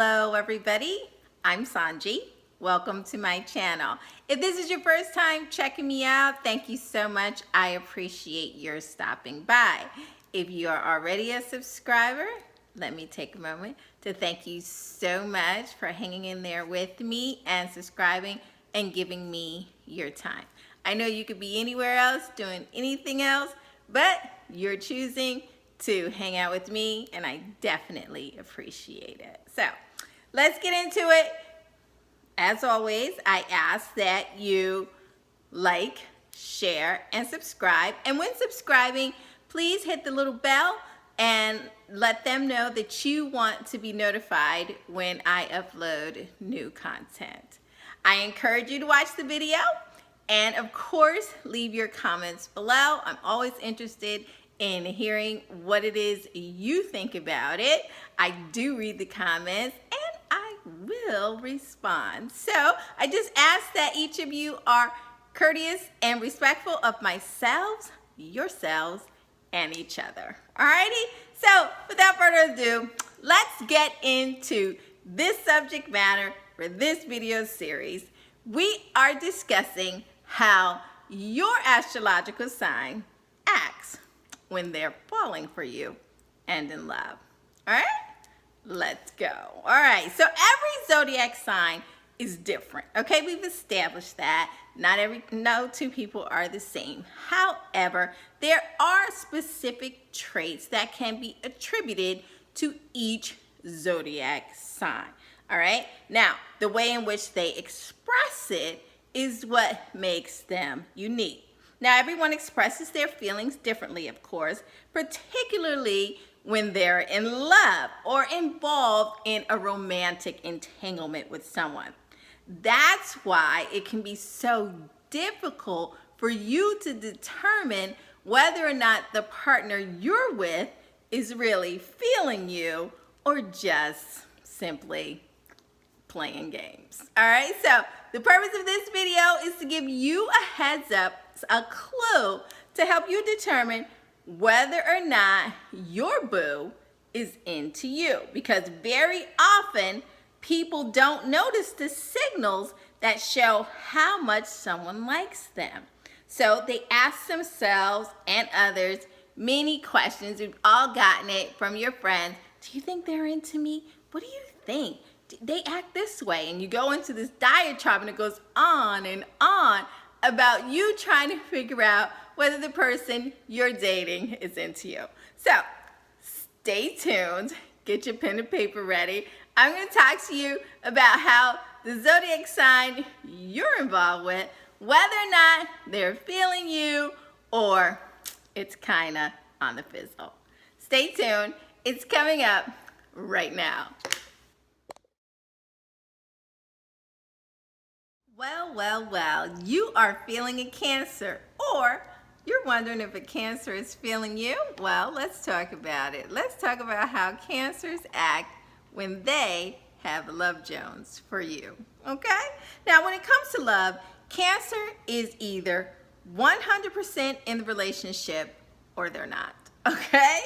Hello everybody, I'm Sohnjee. Welcome to my channel. If this is your first time checking me out, thank you so much. I appreciate your stopping by. If you are already a subscriber, let me take a moment to thank you so much for hanging in there with me and subscribing and giving me your time. I know you could be anywhere else doing anything else, but you're choosing to hang out with me, and I definitely appreciate it. So let's get into it. As always, I ask that you like, share, and subscribe. And when subscribing, please hit the little bell and let them know that you want to be notified when I upload new content. I encourage you to watch the video and of course, leave your comments below. I'm always interested in hearing what it is you think about it. I do read the comments and I will respond. So I just ask that each of you are courteous and respectful of myself, yourselves, and each other. Alrighty? So without further ado, let's get into this subject matter for this video series. We are discussing how your astrological sign acts when they're falling for you and in love. All right, let's go. All right, so every zodiac sign is different. Okay, we've established that. No two people are the same. However, there are specific traits that can be attributed to each zodiac sign. All right, now the way in which they express it is what makes them unique. Now, everyone expresses their feelings differently, of course, particularly when they're in love or involved in a romantic entanglement with someone. That's why it can be so difficult for you to determine whether or not the partner you're with is really feeling you or just simply playing games. All right, so the purpose of this video is to give you a heads up, a clue to help you determine whether or not your boo is into you, because very often people don't notice the signals that show how much someone likes them. So they ask themselves and others many questions. We've all gotten it from your friends. Do you think they're into me? What do you think? They act this way, and you go into this diatribe and it goes on and on about you trying to figure out whether the person you're dating is into you. So stay tuned, get your pen and paper ready. I'm going to talk to you about how the zodiac sign you're involved with, whether or not they're feeling you or it's kind of on the fizzle. Stay tuned. It's coming up right now. Well, you are feeling a Cancer, or you're wondering if a Cancer is feeling you. Well, let's talk about it. Let's talk about how Cancers act when they have love Jones for you, okay? Now, when it comes to love, Cancer is either 100% in the relationship or they're not, okay?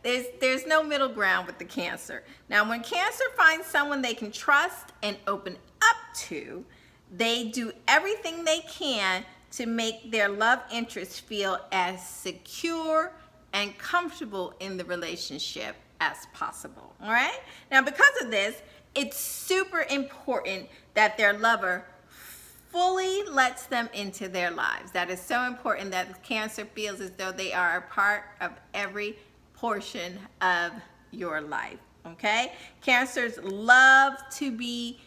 There's no middle ground with the Cancer. Now, when Cancer finds someone they can trust and open up to, they do everything they can to make their love interest feel as secure and comfortable in the relationship as possible, all right? Now, because of this, it's super important that their lover fully lets them into their lives. That is so important that the Cancer feels as though they are a part of every portion of your life, okay? Cancers love to be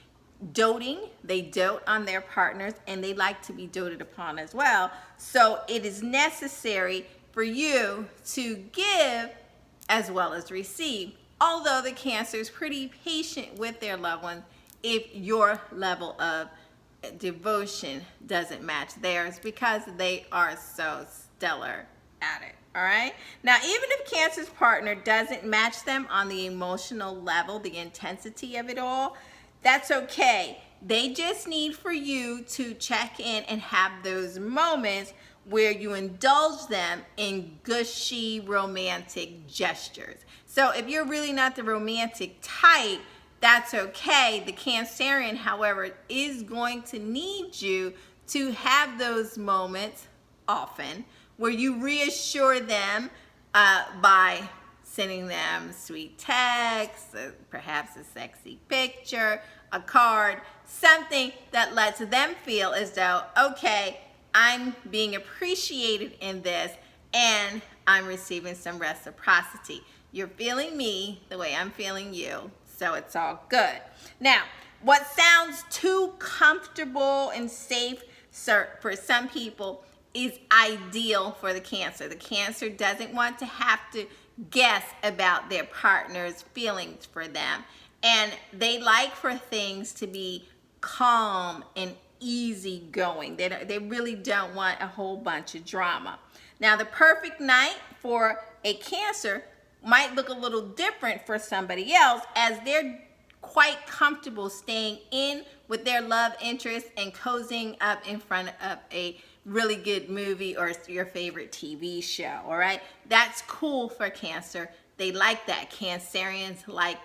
doting. They dote on their partners and they like to be doted upon as well. So it is necessary for you to give as well as receive. Although the Cancer is pretty patient with their loved ones if your level of devotion doesn't match theirs, because they are so stellar at it. All right. Now, even if Cancer's partner doesn't match them on the emotional level, the intensity of it all, that's okay. They just need for you to check in and have those moments where you indulge them in gushy romantic gestures. So if you're really not the romantic type, that's okay. The Cancerian, however, is going to need you to have those moments often where you reassure them by sending them sweet texts, perhaps a sexy picture, a card, something that lets them feel as though, okay, I'm being appreciated in this and I'm receiving some reciprocity. You're feeling me the way I'm feeling you, so it's all good. Now, what sounds too comfortable and safe for some people is ideal for the Cancer. The Cancer doesn't want to have to guess about their partner's feelings for them. And they like for things to be calm and easygoing. They really don't want a whole bunch of drama. Now, the perfect night for a Cancer might look a little different for somebody else, as they're quite comfortable staying in with their love interest and cozying up in front of a really good movie or your favorite TV show, all right? That's cool for Cancer. They like that. Cancerians like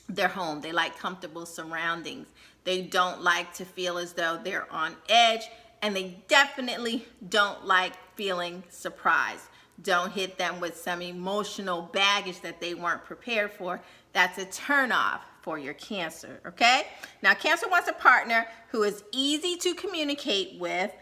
their home. They like comfortable surroundings. They don't like to feel as though they're on edge, and they definitely don't like feeling surprised. Don't hit them with some emotional baggage that they weren't prepared for. That's a turnoff for your Cancer, okay? Now, Cancer wants a partner who is easy to communicate with,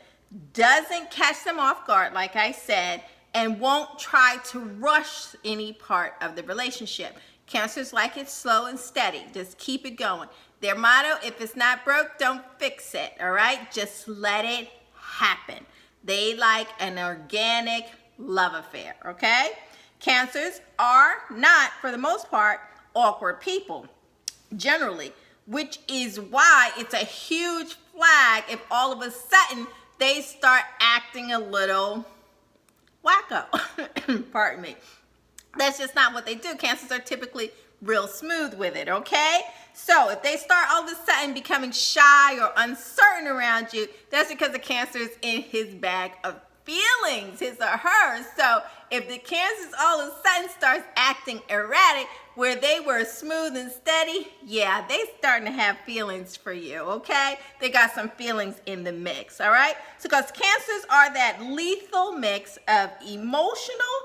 doesn't catch them off guard, like I said, and won't try to rush any part of the relationship. Cancers like it slow and steady. Just keep it going. Their motto, if it's not broke, don't fix it, all right? Just let it happen. They like an organic love affair, okay? Cancers are not, for the most part, awkward people, generally, which is why it's a huge flag if all of a sudden they start acting a little wacko. Pardon me. That's just not what they do. Cancers are typically real smooth with it, okay? So if they start all of a sudden becoming shy or uncertain around you, that's because the Cancer is in his bag of feelings, his or hers. So if the Cancers all of a sudden starts acting erratic where they were smooth and steady, yeah, they starting to have feelings for you, okay? They got some feelings in the mix, all right? So because Cancers are that lethal mix of emotional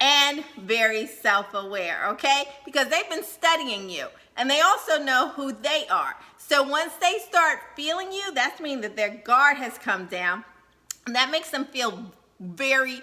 and very self-aware, okay? Because they've been studying you, and they also know who they are. So once they start feeling you, that means that their guard has come down, and that makes them feel very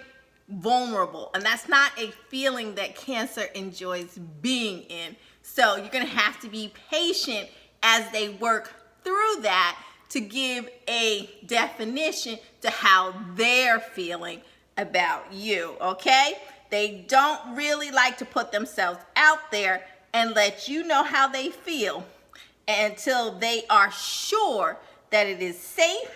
vulnerable, and that's not a feeling that Cancer enjoys being in. So you're gonna have to be patient as they work through that to give a definition to how they're feeling about you, okay? They don't really like to put themselves out there and let you know how they feel until they are sure that it is safe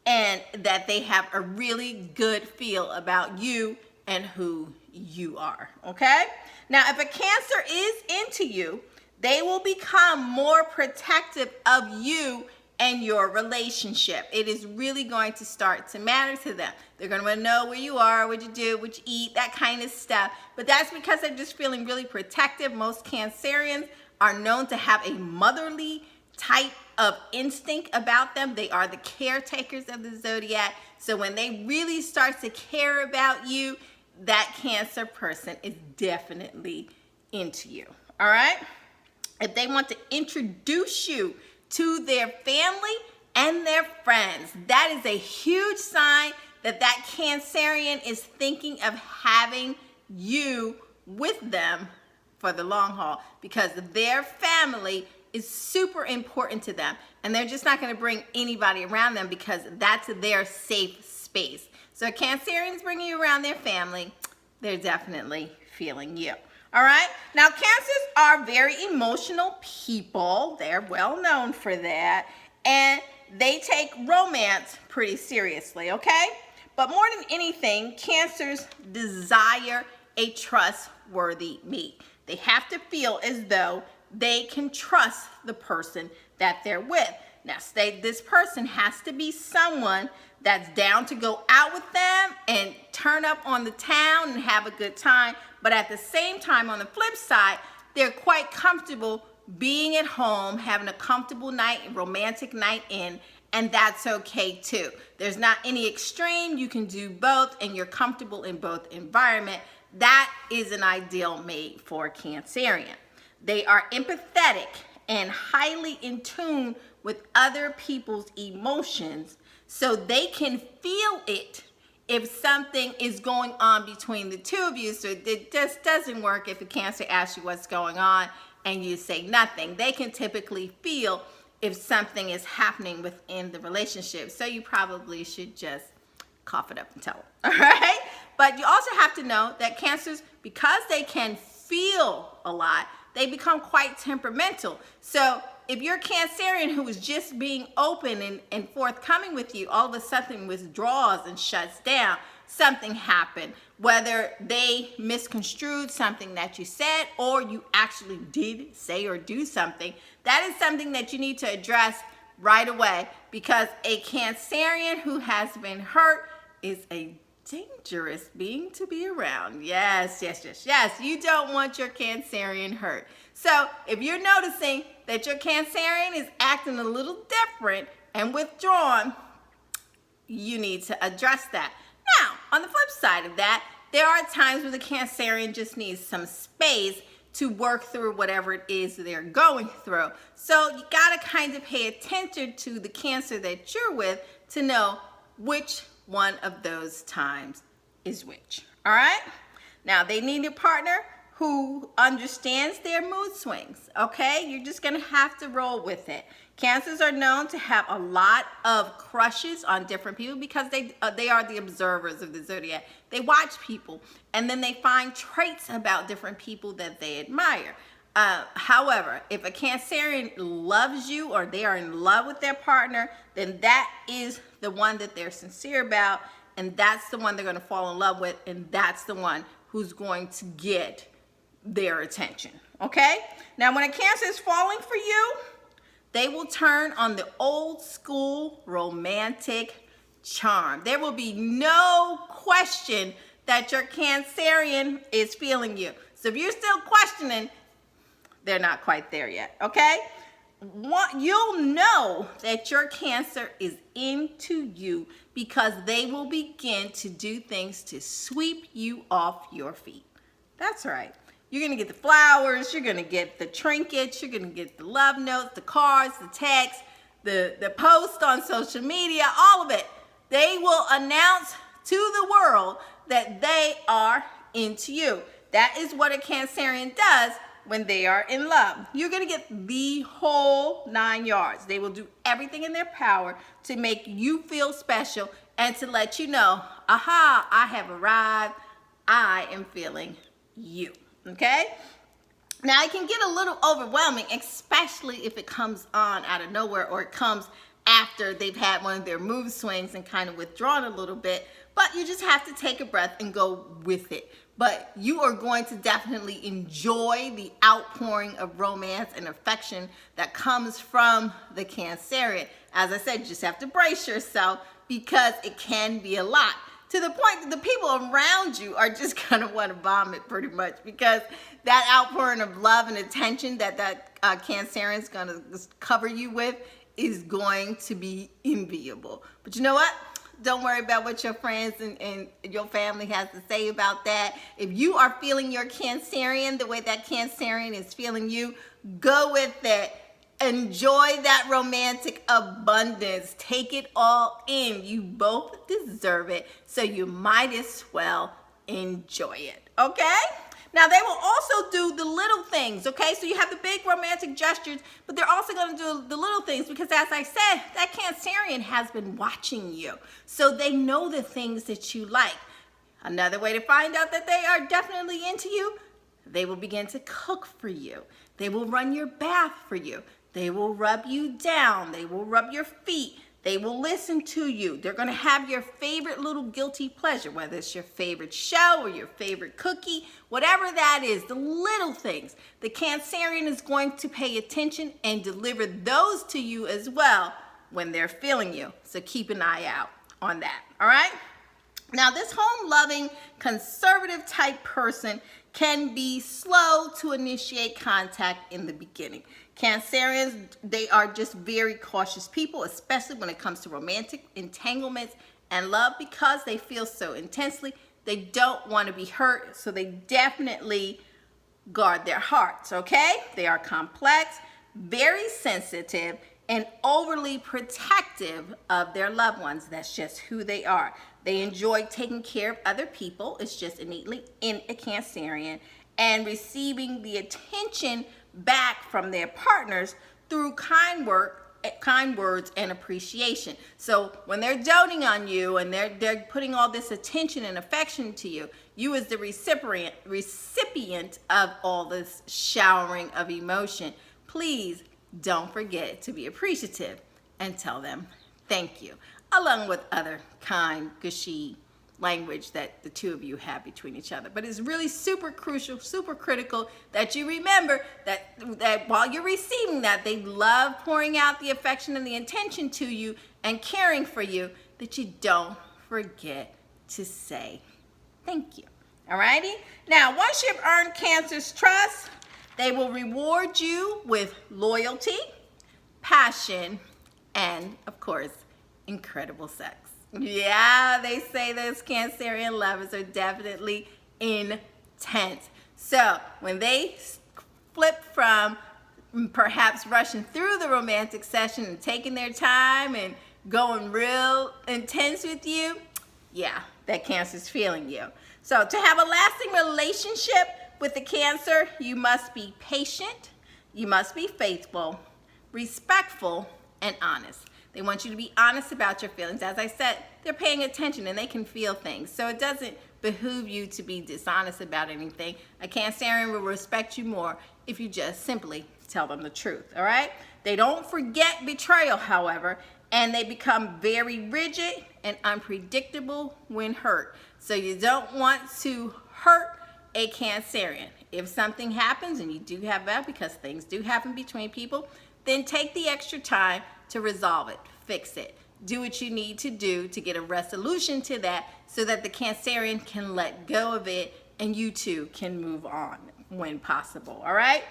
and that they have a really good feel about you and who you are, okay? Now, if a Cancer is into you, they will become more protective of you and your relationship. It is really going to start to matter to them. They're going to want to know where you are, what you do, what you eat, that kind of stuff. But that's because they're just feeling really protective. Most Cancerians are known to have a motherly type of instinct about them. They are the caretakers of the zodiac. So when they really start to care about you, that Cancer person is definitely into you, all right? If they want to introduce you to their family and their friends, that is a huge sign that that Cancerian is thinking of having you with them for the long haul, because their family is super important to them, and they're just not going to bring anybody around them because that's their safe space. So Cancerians bringing you around their family, they're definitely feeling you. All right. Now, Cancers are very emotional people. They're well known for that. And they take romance pretty seriously, okay? But more than anything, Cancers desire a trustworthy mate. They have to feel as though they can trust the person that they're with. Now, this person has to be someone that's down to go out with them and turn up on the town and have a good time. But at the same time, on the flip side, they're quite comfortable being at home, having a comfortable night, romantic night in, and that's okay too. There's not any extreme. You can do both and you're comfortable in both environment. That is an ideal mate for Cancerian. They are empathetic and highly in tune with other people's emotions, so they can feel it if something is going on between the two of you. So it just doesn't work if a Cancer asks you what's going on and you say nothing. They can typically feel if something is happening within the relationship. So you probably should just cough it up and tell them, all right? But you also have to know that Cancers, because they can feel a lot, they become quite temperamental. So if you're a Cancerian who is just being open and forthcoming with you, all of a sudden withdraws and shuts down, something happened. Whether they misconstrued something that you said or you actually did say or do something, that is something that you need to address right away, because a Cancerian who has been hurt is a dangerous being to be around. Yes. You don't want your Cancerian hurt. So if you're noticing that your Cancerian is acting a little different and withdrawn, you need to address that. Now, on the flip side of that, there are times when the Cancerian just needs some space to work through whatever it is they're going through. So you gotta kind of pay attention to the Cancer that you're with to know which one of those times is which, all right? Now, they need a partner who understands their mood swings, okay? You're just gonna have to roll with it. Cancers are known to have a lot of crushes on different people because they are the observers of the zodiac. They watch people and then they find traits about different people that they admire. However, if a Cancerian loves you or they are in love with their partner, then that is the one that they're sincere about, and that's the one they're going to fall in love with, and that's the one who's going to get their attention, okay? Now, when a Cancer is falling for you, they will turn on the old school romantic charm. There will be no question that your Cancerian is feeling you. So if you're still questioning, they're not quite there yet, okay? You'll know that your Cancer is into you because they will begin to do things to sweep you off your feet. That's right. You're going to get the flowers, you're going to get the trinkets, you're going to get the love notes, the cards, the texts, the posts on social media, all of it. They will announce to the world that they are into you. That is what a Cancerian does when they are in love. You're going to get the whole 9 yards. They will do everything in their power to make you feel special and to let you know, aha, I have arrived. I am feeling you. Okay? Now, it can get a little overwhelming, especially if it comes on out of nowhere or it comes after they've had one of their mood swings and kind of withdrawn a little bit. But you just have to take a breath and go with it. But you are going to definitely enjoy the outpouring of romance and affection that comes from the Cancerian. As I said, you just have to brace yourself because it can be a lot. To the point that the people around you are just gonna want to vomit pretty much, because that outpouring of love and attention that Cancerian is gonna cover you with is going to be enviable. But you know what? Don't worry about what your friends and your family has to say about that. If you are feeling your Cancerian the way that Cancerian is feeling you, go with it. Enjoy that romantic abundance. Take it all in. You both deserve it, so you might as well enjoy it, okay? Now, they will also do the little things, okay? So you have the big romantic gestures, but they're also going to do the little things because, as I said, that Cancerian has been watching you. So they know the things that you like. Another way to find out that they are definitely into you, they will begin to cook for you. They will run your bath for you. They will rub you down. They will rub your feet. They will listen to you. They're going to have your favorite little guilty pleasure, whether it's your favorite show or your favorite cookie, whatever that is, the little things. The Cancerian is going to pay attention and deliver those to you as well when they're feeling you. So keep an eye out on that, all right? Now, this home-loving, conservative type person can be slow to initiate contact in the beginning. Cancerians, they are just very cautious people, especially when it comes to romantic entanglements and love, because they feel so intensely. They don't want to be hurt, so they definitely guard their hearts, okay? They are complex, very sensitive, and overly protective of their loved ones. That's just who they are. They enjoy taking care of other people. It's just innately in a Cancerian, and receiving the attention back from their partners through kind words and appreciation. So when they're doting on you and they're putting all this attention and affection to you, you as the recipient of all this showering of emotion, please don't forget to be appreciative and tell them thank you, along with other kind, gushy language that the two of you have between each other. But it's really super crucial, super critical that you remember that while you're receiving that, they love pouring out the affection and the attention to you and caring for you, that you don't forget to say thank you. Alrighty? Now, once you've earned Cancer's trust, they will reward you with loyalty, passion, and, of course, incredible sex. Yeah, they say those Cancerian lovers are definitely intense. So when they flip from perhaps rushing through the romantic session and taking their time and going real intense with you, yeah, that Cancer's feeling you. So to have a lasting relationship with the Cancer, you must be patient, you must be faithful, respectful, and honest. They want you to be honest about your feelings. As I said, they're paying attention and they can feel things. So it doesn't behoove you to be dishonest about anything. A Cancerian will respect you more if you just simply tell them the truth, all right? They don't forget betrayal, however, and they become very rigid and unpredictable when hurt. So you don't want to hurt a Cancerian. If something happens, and you do have that because things do happen between people, then take the extra time to resolve it, fix it. Do what you need to do to get a resolution to that so that the Cancerian can let go of it and you two can move on when possible, all right?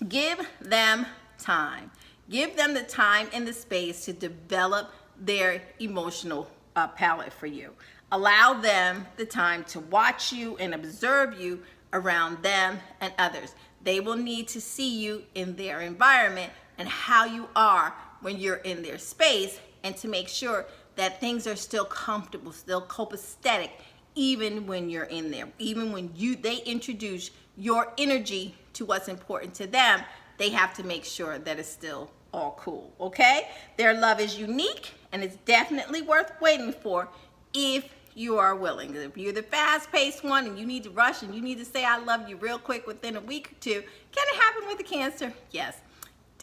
Give them time. Give them the time and the space to develop their emotional palette for you. Allow them the time to watch you and observe you around them and others. They will need to see you in their environment and how you are when you're in their space, and to make sure that things are still comfortable, still copacetic, even when you're in there. Even when they introduce your energy to what's important to them, they have to make sure that it's still all cool, okay? Their love is unique, and it's definitely worth waiting for if you are willing. If you're the fast-paced one and you need to rush and you need to say I love you real quick within a week or two, can it happen with a Cancer? Yes.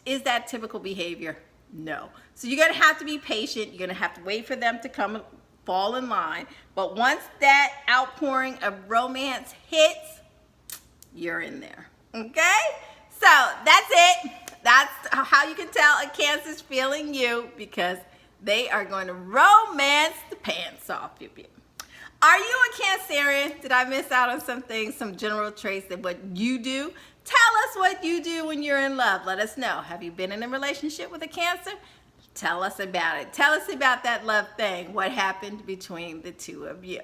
Is that typical behavior? No. So you're going to have to be patient. You're going to have to wait for them to come fall in line. But once that outpouring of romance hits, you're in there. Okay? So that's it. That's how you can tell a Cancer's feeling you, because they are going to romance the pants off you. Are you a Cancerian? Did I miss out on some things, some general traits that what you do? Tell us what you do when you're in love. Let us know. Have you been in a relationship with a Cancer? Tell us about it. Tell us about that love thing. What happened between the two of you?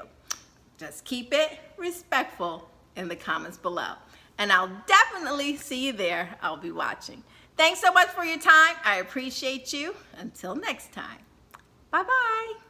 Just keep it respectful in the comments below. And I'll definitely see you there. I'll be watching. Thanks so much for your time. I appreciate you. Until next time. Bye-bye.